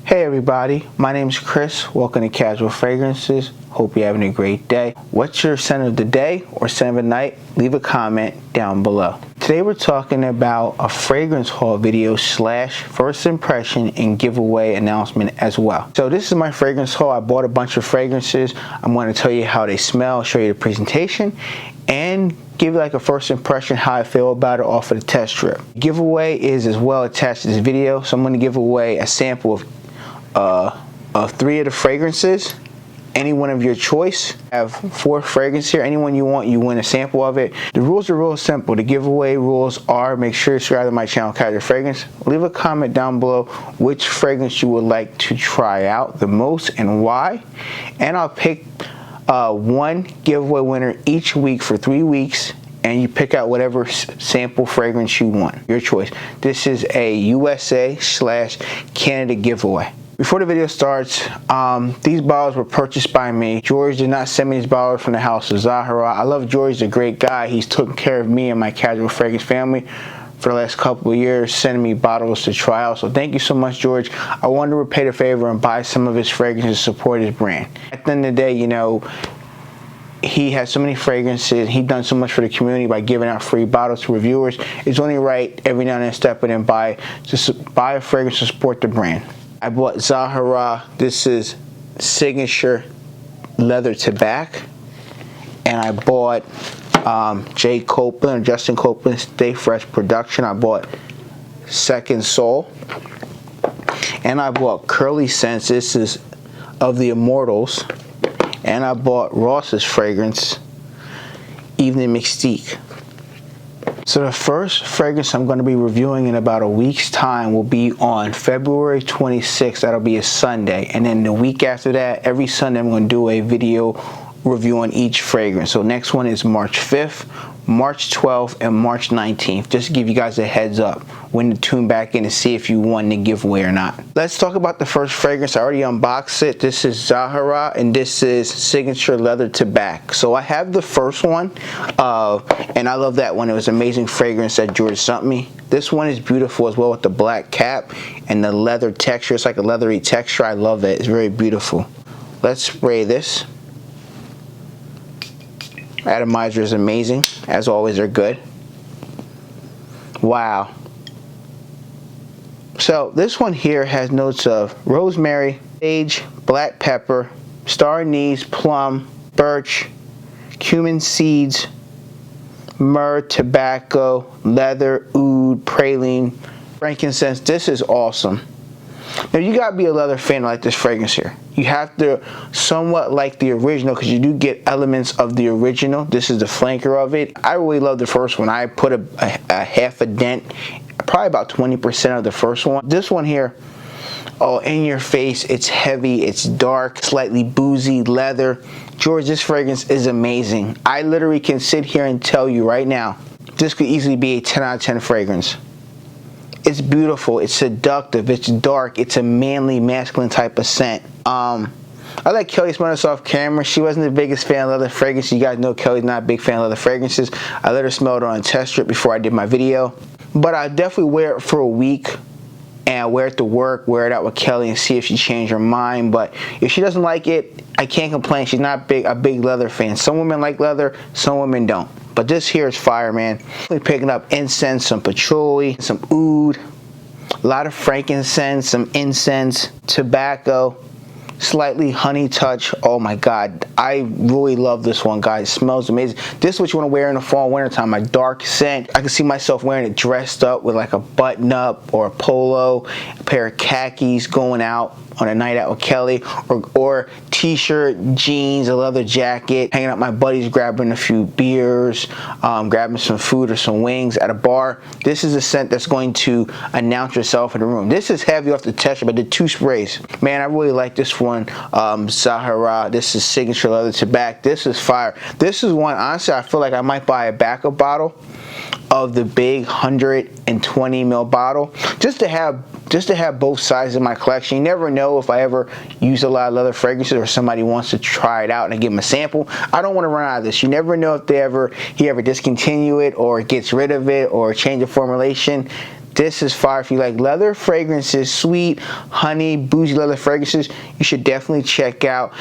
Hey everybody, my name is Chris. Welcome to Casual Fragrances. Hope you're having a great day. What's your scent of the day or scent of the night? Leave a comment down below. Today we're talking about a fragrance haul video / first impression and giveaway announcement as well. So this is my fragrance haul. I bought a bunch of fragrances. I'm going to tell you how they smell, show you the presentation, and give you like a first impression how I feel about it off of the test strip. Giveaway is as well attached to this video, so I'm going to give away a sample of 3 of the fragrances, any one of your choice. I have 4 fragrances here. Anyone you want, you win a sample of it. The rules are real simple. The giveaway rules are: make sure you subscribe to my channel, Casual Fragrance. Leave a comment down below which fragrance you would like to try out the most and why, and I'll pick one giveaway winner each week for 3 weeks, and you pick out whatever sample fragrance you want, your choice. This is a USA/Canada giveaway. Before the video starts, these bottles were purchased by me. George did not send me these bottles from the house of Zahara. I love George, he's a great guy. He's taken care of me and my Casual Fragrance family for the last couple of years, sending me bottles to try out. So thank you so much, George. I wanted to repay the favor and buy some of his fragrances to support his brand. At the end of the day, you know, he has so many fragrances. He's done so much for the community by giving out free bottles to reviewers. It's only right every now and then step in and buy a fragrance to support the brand. I bought Zahara. This is signature leather to back. And I bought Justin Copeland's Stay Fresh production. I bought Second Soul. And I bought Curly Scents. This is of the Immortals. And I bought Ross's fragrance, Evening Mystique. So the first fragrance I'm going to be reviewing in about a week's time will be on February 26th. That'll be a Sunday. And then the week after that, every Sunday I'm going to do a video review on each fragrance. So next one is March 5th, March 12th, and March 19th. Just to give you guys a heads up when to tune back in to see if you won the giveaway or not. Let's talk about the first fragrance. I already unboxed it. This is Zahara, and this is Signature Leather to Back. So I have the first one, and I love that one. It was an amazing fragrance that George sent me. This one is beautiful as well with the black cap and the leather texture. It's like a leathery texture. I love it. It's very beautiful. Let's spray this. Atomizer is amazing. As always, they're good. Wow. So this one here has notes of rosemary, sage, black pepper, star anise, plum, birch, cumin seeds, myrrh, tobacco, leather, oud, praline, frankincense. This is awesome. Now you gotta be a leather fan to like this fragrance here. You have to somewhat like the original because you do get elements of the original. This is the flanker of it. I really love the first one. I put a half a dent, probably about 20% of the first one. This one here, oh, in your face, it's heavy, it's dark, slightly boozy, leather. George, this fragrance is amazing. I literally can sit here and tell you right now, this could easily be a 10 out of 10 fragrance. It's beautiful, it's seductive, it's dark, it's a manly, masculine type of scent. I let Kelly smell this off camera. She wasn't the biggest fan of leather fragrances. You guys know Kelly's not a big fan of leather fragrances. I let her smell it on a test strip before I did my video. But I definitely wear it for a week and wear it to work, wear it out with Kelly and see if she changed her mind. But if she doesn't like it, I can't complain. She's not a big leather fan. Some women like leather, some women don't. But this here is fire, man. We're picking up incense, some patchouli, some oud, a lot of frankincense, some incense, tobacco, slightly honey touch. Oh my God, I really love this one, guys. It smells amazing. This is what you want to wear in the fall and winter time. A dark scent. I can see myself wearing it dressed up with like a button up or a polo, a pair of khakis, going out on a night out with Kelly, or t-shirt, jeans, a leather jacket, hanging out with my buddies, grabbing a few beers, grabbing some food or some wings at a bar. This is a scent that's going to announce yourself in the room. This is heavy off the test, but I did 2 sprays. Man, I really like this one. Zahara. This is Signature Leather to Back. This is fire. This is one, honestly, I feel like I might buy a backup bottle of the big 120 ml bottle just to have both sides in my collection. You never know if I ever use a lot of leather fragrances or somebody wants to try it out and I give them a sample. I don't want to run out of this. You never know if he ever discontinue it or gets rid of it or change the formulation. This is fire. If you like leather fragrances, sweet, honey, bougie leather fragrances, you should definitely check out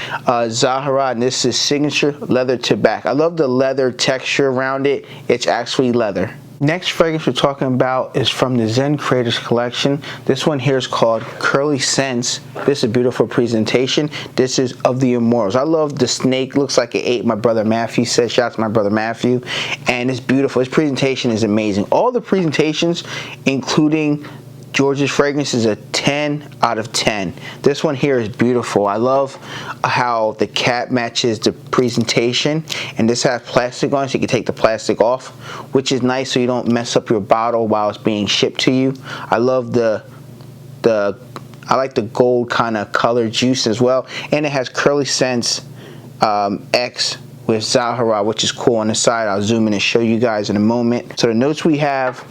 Zahara, and this is signature leather tobacco. I love the leather texture around it. It's actually leather. Next fragrance we're talking about is from the Zen Creators collection. This one here is called Curly Scents. This is a beautiful presentation. This is of the Immortals. I love the snake. Looks like it ate my brother Matthew. Said shout out to my brother Matthew. And it's beautiful. This presentation is amazing. All the presentations, including George's fragrance, is a 10 out of 10. This one here is beautiful. I love how the cap matches the presentation, and this has plastic on it, so you can take the plastic off, which is nice so you don't mess up your bottle while it's being shipped to you. I love I like the gold kind of color juice as well, and it has Curly Scents X with Zahara, which is cool on the side. I'll zoom in and show you guys in a moment. So the notes we have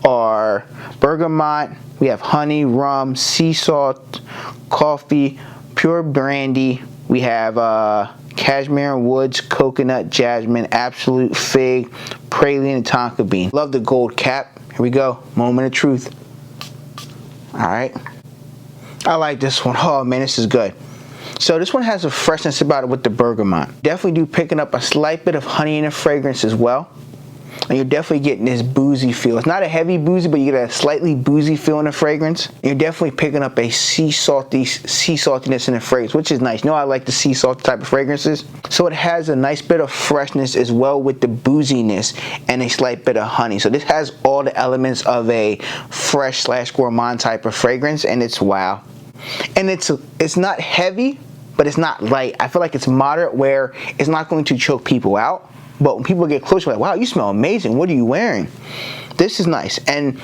are bergamot, we have honey, rum, sea salt, coffee, pure brandy, we have cashmere woods, coconut, jasmine, absolute fig, praline, and tonka bean. Love the gold cap. Here we go, moment of truth. Alright, I like this one. Oh man, this is good. So this one has a freshness about it with the bergamot. Definitely do picking up a slight bit of honey in the fragrance as well. And you're definitely getting this boozy feel. It's not a heavy boozy, but you get a slightly boozy feel in the fragrance. You're definitely picking up a sea saltiness in the fragrance, which is nice. You know, I like the sea salt type of fragrances. So it has a nice bit of freshness as well with the booziness and a slight bit of honey. So this has all the elements of a fresh / gourmand type of fragrance, and it's wow. And it's not heavy, but it's not light. I feel like it's moderate where it's not going to choke people out. But when people get closer, like, wow, you smell amazing. What are you wearing? This is nice. And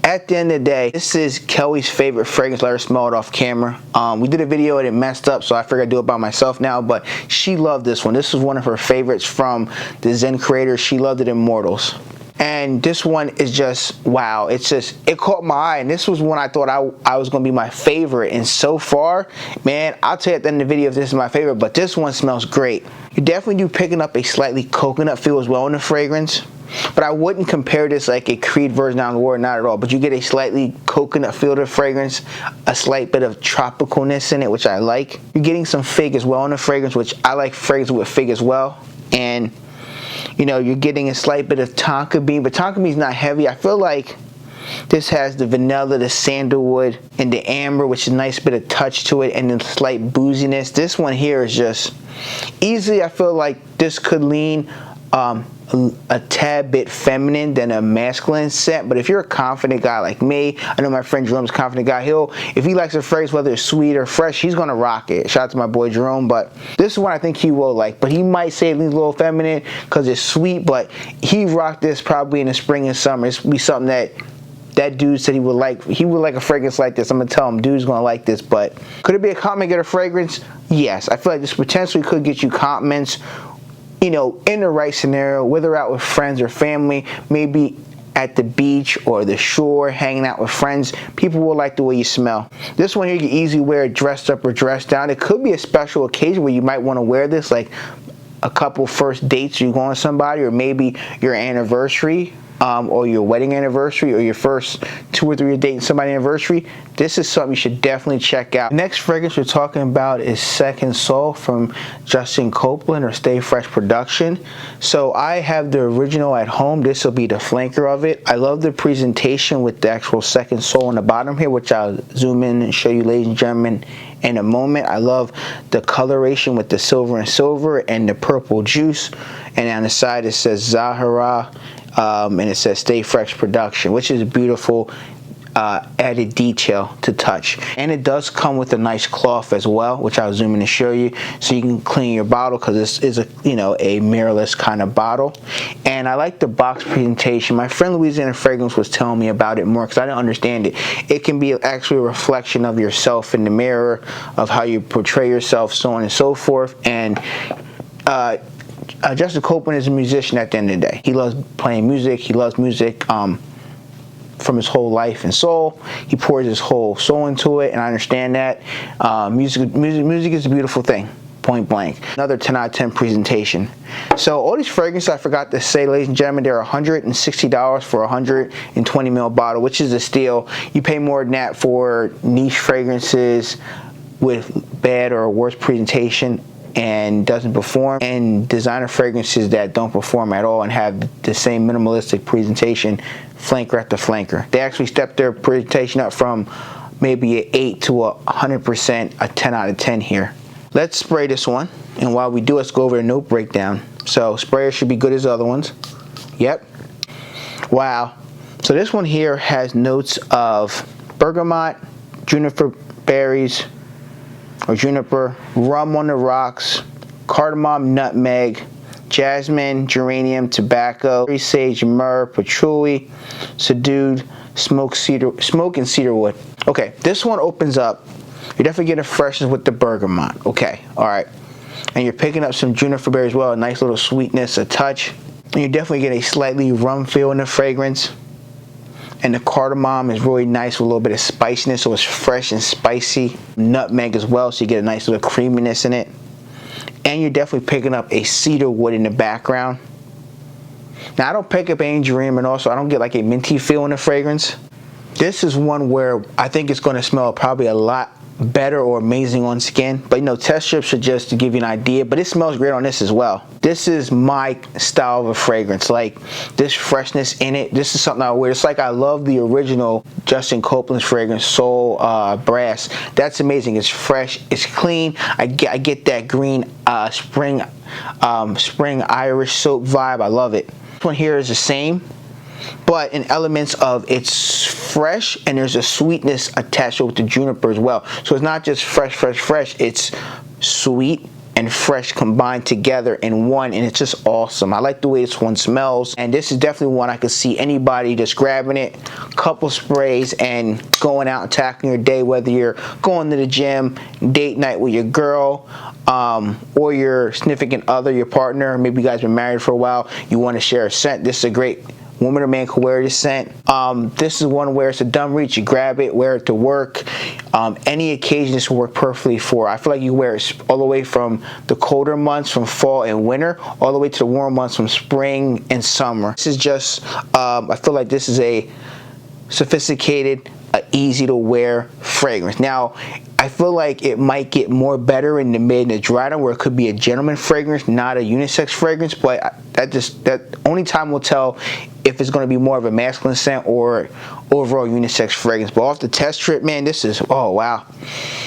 at the end of the day, this is Kelly's favorite fragrance. Let her smell it off camera. We did a video and it messed up, so I figured I'd do it by myself now. But she loved this one. This was one of her favorites from the Zen Creators. She loved it, Immortals. And this one is just, wow, it caught my eye, and this was one I thought I was going to be my favorite, and so far, man, I'll tell you at the end of the video if this is my favorite, but this one smells great. You definitely do picking up a slightly coconut feel as well in the fragrance, but I wouldn't compare this like a Creed version down the water, not at all, but you get a slightly coconut feel to the fragrance, a slight bit of tropicalness in it, which I like. You're getting some fig as well in the fragrance, which I like fragrance with fig as well, and you know, you're getting a slight bit of tonka bean, but tonka bean is not heavy. I feel like this has the vanilla, the sandalwood, and the amber, which is a nice bit of touch to it, and then slight booziness. This one here is just easily, I feel like this could lean a tad bit feminine than a masculine scent, but if you're a confident guy like me, I know my friend Jerome's a confident guy, if he likes a fragrance, whether it's sweet or fresh, he's gonna rock it. Shout out to my boy Jerome, but this is one I think he will like, but he might say it leans a little feminine because it's sweet, but he rocked this probably in the spring and summer. It's be something that dude said he would like a fragrance like this. I'm gonna tell him dude's gonna like this. But could it be a compliment get a fragrance? Yes, I feel like this potentially could get you compliments, you know, in the right scenario, whether out with friends or family, maybe at the beach or the shore, hanging out with friends. People will like the way you smell. This one here, you can easily wear it dressed up or dressed down. It could be a special occasion where you might want to wear this, like a couple first dates, you go on somebody, or maybe your anniversary, or your wedding anniversary, or your first 2 or 3 year dating somebody anniversary. This is something you should definitely check out. The next fragrance we're talking about is Second Soul from Justin Copeland or Stay Fresh Production. So I have the original at home. This will be the flanker of it. I love the presentation with the actual Second Soul on the bottom here, which I'll zoom in and show you, ladies and gentlemen, in a moment. I love the coloration with the silver and silver and the purple juice. And on the side it says Zahara, and it says Stay Fresh Production, which is a beautiful added detail to touch. And it does come with a nice cloth as well, which I'll zoom in and show you, so you can clean your bottle, because this is a, you know, a mirrorless kind of bottle. And I like the box presentation. My friend Louisiana Fragrance was telling me about it more because I didn't understand it. It can be actually a reflection of yourself in the mirror, of how you portray yourself, so on and so forth. And Justin Copeland is a musician at the end of the day. He loves playing music. He loves music from his whole life and soul. He pours his whole soul into it, and I understand that. Music is a beautiful thing. point blank. Another 10 out of 10 presentation. So all these fragrances, I forgot to say, ladies and gentlemen, they're $160 for a 120 ml bottle, which is a steal. You pay more than that for niche fragrances with bad or worse presentation and doesn't perform, and designer fragrances that don't perform at all and have the same minimalistic presentation flanker after flanker. They actually stepped their presentation up from maybe an 8 to 100%, a 10 out of 10 here. Let's spray this one, and while we do, let's go over the note breakdown. So sprayer should be good as the other ones. Yep. Wow. So this one here has notes of bergamot, juniper berries, or juniper, rum on the rocks, cardamom, nutmeg, jasmine, geranium, tobacco, sage, myrrh, patchouli, subdued, smoke and cedarwood. Okay, this one opens up. You're definitely getting a freshness with the bergamot. Okay, all right. And you're picking up some juniper berry as well, a nice little sweetness, a touch. And you definitely get a slightly rum feel in the fragrance. And the cardamom is really nice with a little bit of spiciness, so it's fresh and spicy. Nutmeg as well, so you get a nice little creaminess in it. And you're definitely picking up a cedar wood in the background. Now, I don't pick up any geranium, and also I don't get like a minty feel in the fragrance. This is one where I think it's going to smell probably a lot better or amazing on skin, but you know, test strips are just to give you an idea, but it smells great on this as well. This is my style of a fragrance, like this freshness in it. This is something I wear. It's like I love the original Justin Copeland's fragrance, Soul Brass. That's amazing. It's fresh, it's clean. I get that green spring Irish soap vibe. I love it. This one here is the same, but in elements of it's fresh and there's a sweetness attached with the juniper as well. So it's not just fresh, it's sweet and fresh combined together in one, and it's just awesome. I like the way this one smells, and this is definitely one I could see anybody just grabbing it, couple sprays, and going out and tackling your day, whether you're going to the gym, date night with your girl, or your significant other, your partner. Maybe you guys been married for a while, you want to share a scent. This is a great woman or man could wear this scent. This is one where it's a dumb reach. You grab it, wear it to work. Any occasion this will work perfectly for. I feel like you wear it all the way from the colder months, from fall and winter, all the way to the warm months, from spring and summer. This is just, I feel like this is a sophisticated, easy to wear fragrance. Now, I feel like it might get more better in the mid and the dry down, where it could be a gentleman fragrance, not a unisex fragrance, but that only time will tell if it's going to be more of a masculine scent or overall unisex fragrance. But off the test strip, man, this is, oh wow,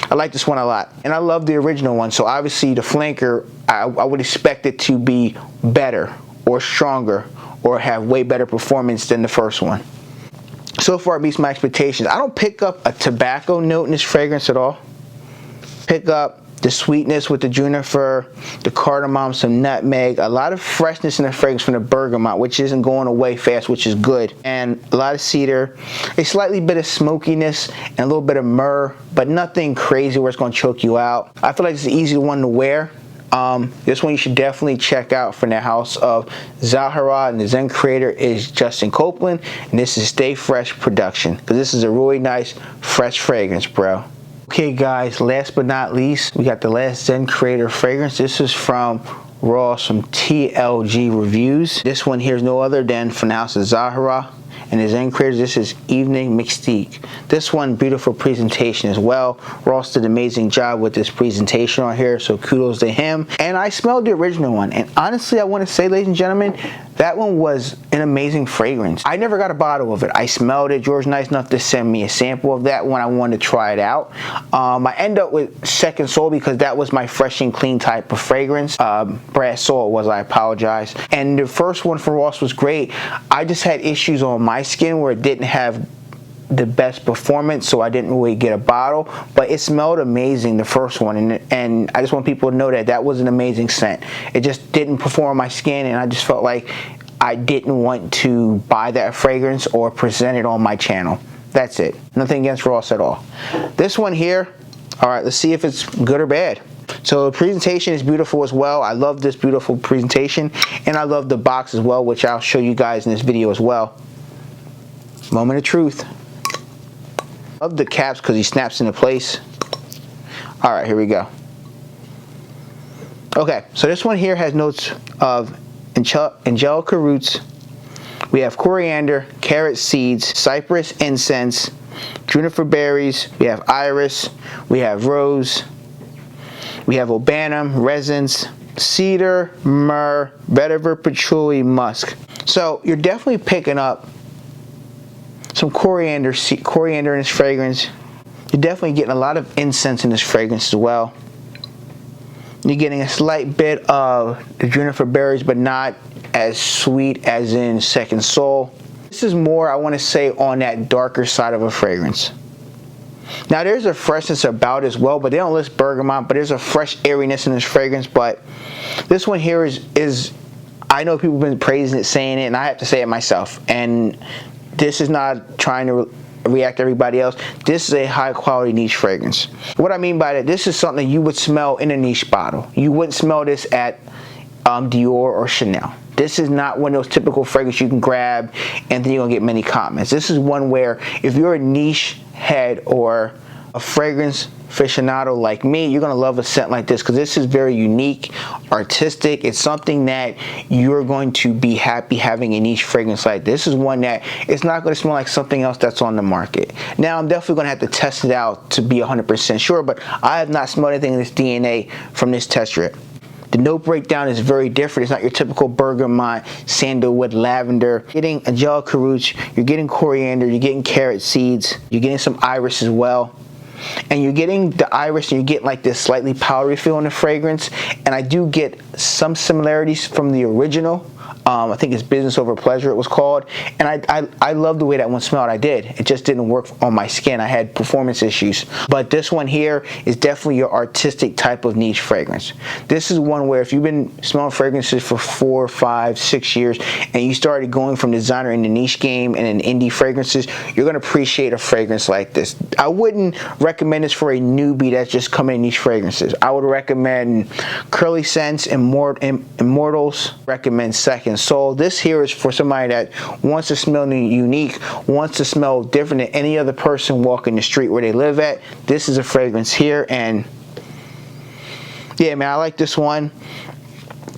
I like this one a lot, and I love the original one. So obviously the flanker, I would expect it to be better or stronger or have way better performance than the first one. So far it meets my expectations. I don't pick up a tobacco note in this fragrance at all. Pick up the sweetness with the juniper, the cardamom, some nutmeg, a lot of freshness in the fragrance from the bergamot, which isn't going away fast, which is good, and a lot of cedar, a slightly bit of smokiness, and a little bit of myrrh, but nothing crazy where it's going to choke you out. I feel like it's an easy one to wear. This one you should definitely check out from the house of Zahara, and the Zen creator is Justin Copeland, and this is Stay Fresh production, because this is a really nice fresh fragrance, bro. Okay guys, last but not least, we got the last Zen creator fragrance. This is from Ross from TLG Reviews. This one here is no other than from the house of Zahara and the Zen creators. This is Evening Mystique. This one, beautiful presentation as well. Ross did an amazing job with this presentation on here, so kudos to him. And I smelled the original one, and honestly, I want to say, ladies and gentlemen, that one was an amazing fragrance. I never got a bottle of it. I smelled it. George nice enough to send me a sample of that one. I wanted to try it out. I end up with Second Soul because that was my fresh and clean type of fragrance. Brass Soul was, I apologize. And the first one from Ross was great. I just had issues on my skin where it didn't have the best performance, so I didn't really get a bottle, but it smelled amazing, the first one, and I just want people to know that that was an amazing scent. It just didn't perform on my skin, and I just felt like I didn't want to buy that fragrance or present it on my channel. That's it. Nothing against Ross at all. This one here, all right, let's see if it's good or bad. So the presentation is beautiful as well. I love this beautiful presentation, and I love the box as well, which I'll show you guys in this video as well. Moment of truth. Love the caps because he snaps into place. All right, here we go. Okay, so this one here has notes of angelica roots. We have coriander, carrot seeds, cypress incense, juniper berries. We have iris. We have rose. We have obanum, resins, cedar, myrrh, vetiver, patchouli, musk. So you're definitely picking up some coriander in this fragrance. You're definitely getting a lot of incense in this fragrance as well. You're getting a slight bit of the juniper berries, but not as sweet as in Second Soul. This is more, I want to say, on that darker side of a fragrance. Now there's a freshness about it as well, but they don't list bergamot, but there's a fresh airiness in this fragrance. But this one here is I know people have been praising it, saying it, and I have to say it myself. And this is not trying to react to everybody else. This is a high quality niche fragrance. What I mean by that, this is something you would smell in a niche bottle. You wouldn't smell this at Dior or Chanel. This is not one of those typical fragrances you can grab and then you're gonna get many comments. This is one where if you're a niche head or a fragrance aficionado like me, you're gonna love a scent like this because this is very unique, artistic. It's something that you're going to be happy having a niche fragrance like this. This is one that it's not gonna smell like something else that's on the market. Now I'm definitely gonna have to test it out to be 100% sure, but I have not smelled anything in this DNA from this test strip. The note breakdown is very different. It's not your typical bergamot, sandalwood, lavender. You're getting angelica roots, you're getting coriander, you're getting carrot seeds, you're getting some iris as well. And you're getting the iris and you're getting like this slightly powdery feel in the fragrance. And I do get some similarities from the original. I think it's Business Over Pleasure it was called, and I love the way that one smelled. I did. It just didn't work on my skin. I had performance issues. But this one here is definitely your artistic type of niche fragrance. This is one where if you've been smelling fragrances for 4, 5, 6 years and you started going from designer in the niche game and in indie fragrances, you're going to appreciate a fragrance like this. I wouldn't recommend this for a newbie that's just coming in niche fragrances. I would recommend Curly Scents, Immortals, recommend Second Soul. This here is for somebody that wants to smell unique, wants to smell different than any other person walking the street where they live at. This is a fragrance here, and yeah, man, I like this one.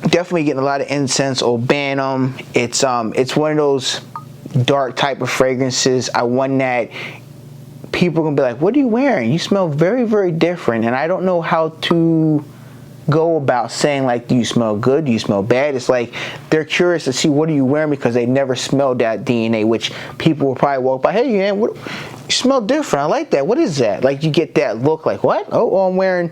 Definitely getting a lot of incense, obanum. It's one of those dark type of fragrances. One that people are gonna be like, "What are you wearing? You smell very, very different." And I don't know how to go about saying, like, do you smell good, do you smell bad? It's like they're curious to see what are you wearing because they never smelled that DNA, which people will probably walk by, "Hey man, what, you smell different, I like that, what is that?" Like you get that look like, "What? Oh, I'm wearing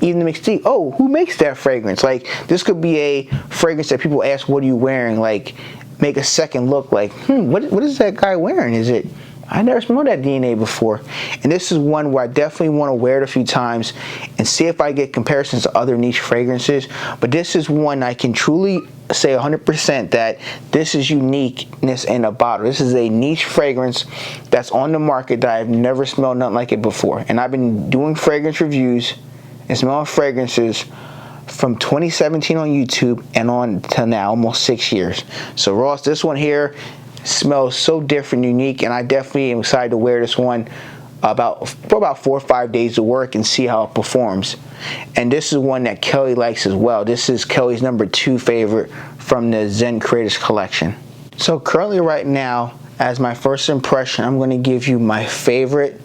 even the mystique. Oh, who makes that fragrance?" Like this could be a fragrance that people ask, "What are you wearing?" Like make a second look like, what is that guy wearing? Is it, I never smelled that DNA before. And this is one where I definitely want to wear it a few times and see if I get comparisons to other niche fragrances. But this is one I can truly say 100% that this is uniqueness in a bottle. This is a niche fragrance that's on the market that I've never smelled nothing like it before. And I've been doing fragrance reviews and smelling fragrances from 2017 on YouTube and on to now, almost 6 years. So Ross, this one here smells so different, unique, and I definitely am excited to wear this one for about 4 or 5 days of work and see how it performs. And this is one that Kelly likes as well. This is Kelly's #2 favorite from the Zen Creators collection. So currently right now, as my first impression, I'm going to give you my favorite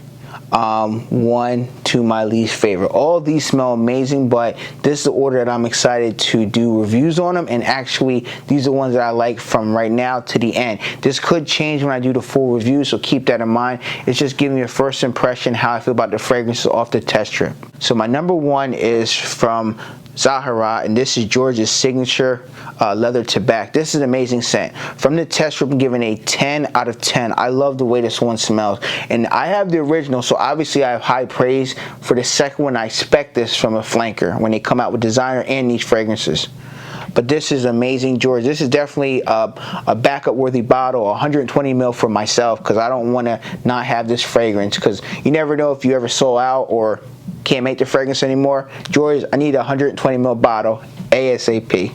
one to my least favorite. All of these smell amazing, but this is the order that I'm excited to do reviews on them, and actually these are the ones that I like from right now to the end. This could change when I do the full review, so keep that in mind. It's just giving me a first impression how I feel about the fragrances off the test strip. So my #1 is from Zahara, and this is George's signature leather tobacco. This is an amazing scent. From the test strip, I'm giving a 10 out of 10. I love the way this one smells. And I have the original, so obviously I have high praise for the second one. I expect this from a flanker when they come out with designer and niche fragrances. But this is amazing, George. This is definitely a backup worthy bottle, 120 ml for myself, because I don't want to not have this fragrance, because you never know if you ever sold out or can't make the fragrance anymore. George, I need a 120 ml bottle ASAP.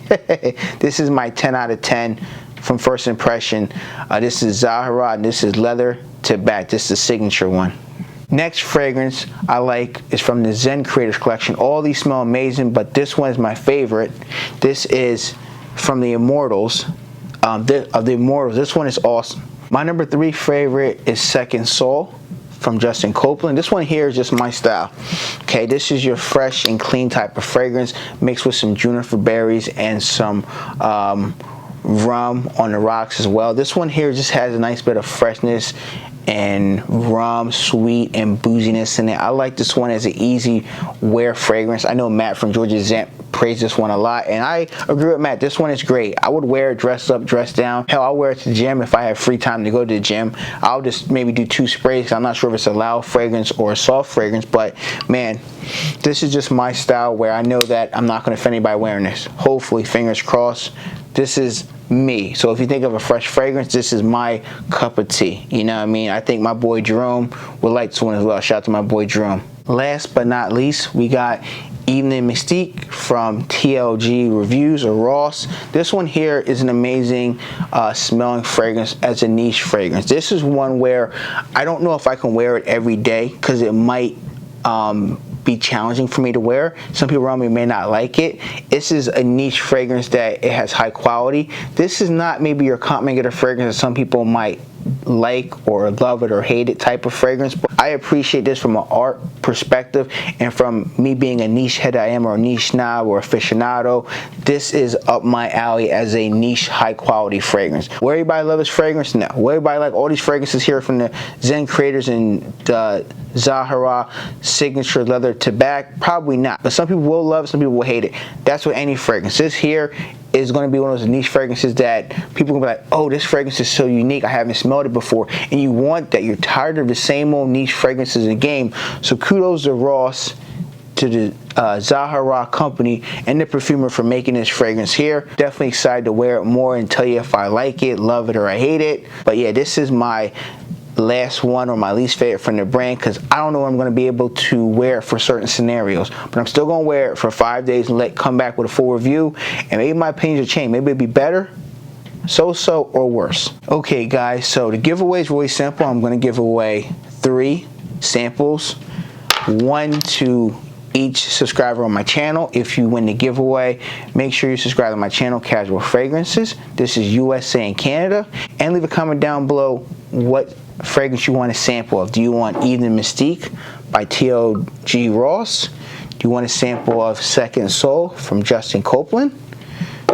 This is my 10 out of 10 from first impression. This is Zahara, and this is leather tobacco. This is the signature one. Next fragrance I like is from the Zen Creators collection. All these smell amazing, but this one is my favorite. This is from the Immortals. Of the Immortals, this one is awesome. My number 3 favorite is Second Soul from Justin Copeland. This one here is just my style. Okay, this is your fresh and clean type of fragrance mixed with some juniper berries and some rum on the rocks as well. This one here just has a nice bit of freshness and rum, sweet, and booziness in it. I like this one as an easy wear fragrance. I know Matt from Georgia Zamp praised this one a lot, and I agree with Matt. This one is great. I would wear it dressed up, dressed down. Hell, I'll wear it to the gym if I have free time to go to the gym. I'll just maybe do 2 sprays. I'm not sure if it's a loud fragrance or a soft fragrance, but man, this is just my style where I know that I'm not going to offend anybody wearing this. Hopefully, fingers crossed. This is me. So if you think of a fresh fragrance, this is my cup of tea. You know what I mean? I think my boy Jerome would like this one as well. Shout out to my boy Jerome. Last but not least, we got Evening Mystique from TLG Reviews or Ross. This one here is an amazing smelling fragrance as a niche fragrance. This is one where I don't know if I can wear it every day because it might be challenging for me to wear. Some people around me may not like it. This is a niche fragrance that it has high quality. This is not maybe your complicated fragrance that some people might like or love it or hate it type of fragrance, but I appreciate this from an art perspective and from me being a niche head I am, or a niche snob or aficionado. This is up my alley as a niche high quality fragrance. Will everybody love this fragrance? No. Will everybody like all these fragrances here from the Zen Creators and the Zahara signature leather tobacco? Probably not, but some people will love it, some people will hate it. That's what any fragrance is. Here is going to be one of those niche fragrances that people can be like, oh, this fragrance is so unique, I haven't smelled it before, and you want that. You're tired of the same old niche fragrances in the game. So kudos to Ross, to the Zahara company and the perfumer for making this fragrance here. Definitely excited to wear it more and tell you if I like it, love it, or I hate it. But yeah, this is my last one, or my least favorite from the brand, because I don't know when I'm going to be able to wear it for certain scenarios, but I'm still going to wear it for 5 days and come back with a full review, and maybe my opinions will change. Maybe it'll be better, so-so, or worse. Okay guys, so the giveaway is really simple. I'm going to give away 3 samples, 1 to each subscriber on my channel. If you win the giveaway, make sure you subscribe to my channel, Casual Fragrances. This is USA and Canada. And leave a comment down below what fragrance you want a sample of. Do you want Evening Mystique by TLG Ross? Do you want a sample of Second Soul from Justin Copeland?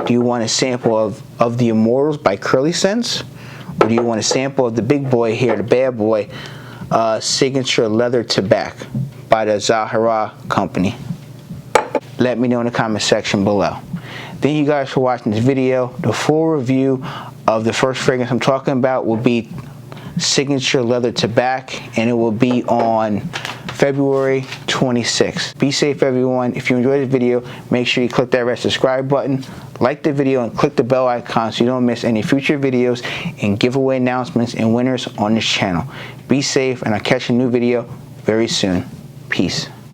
Do you want a sample of the Immortals by Curly Sense? Or do you want a sample of the big boy here, the bad boy, Signature Leather Tobacco by the Zahara company? Let me know in the comment section below. Thank you guys for watching this video. The full review of the first fragrance I'm talking about will be Signature Leather Tobacco, and it will be on February 26th. Be safe, everyone. If you enjoyed this video, make sure you click that red subscribe button, like the video, and click the bell icon so you don't miss any future videos and giveaway announcements and winners on this channel. Be safe, and I'll catch a new video very soon. Peace.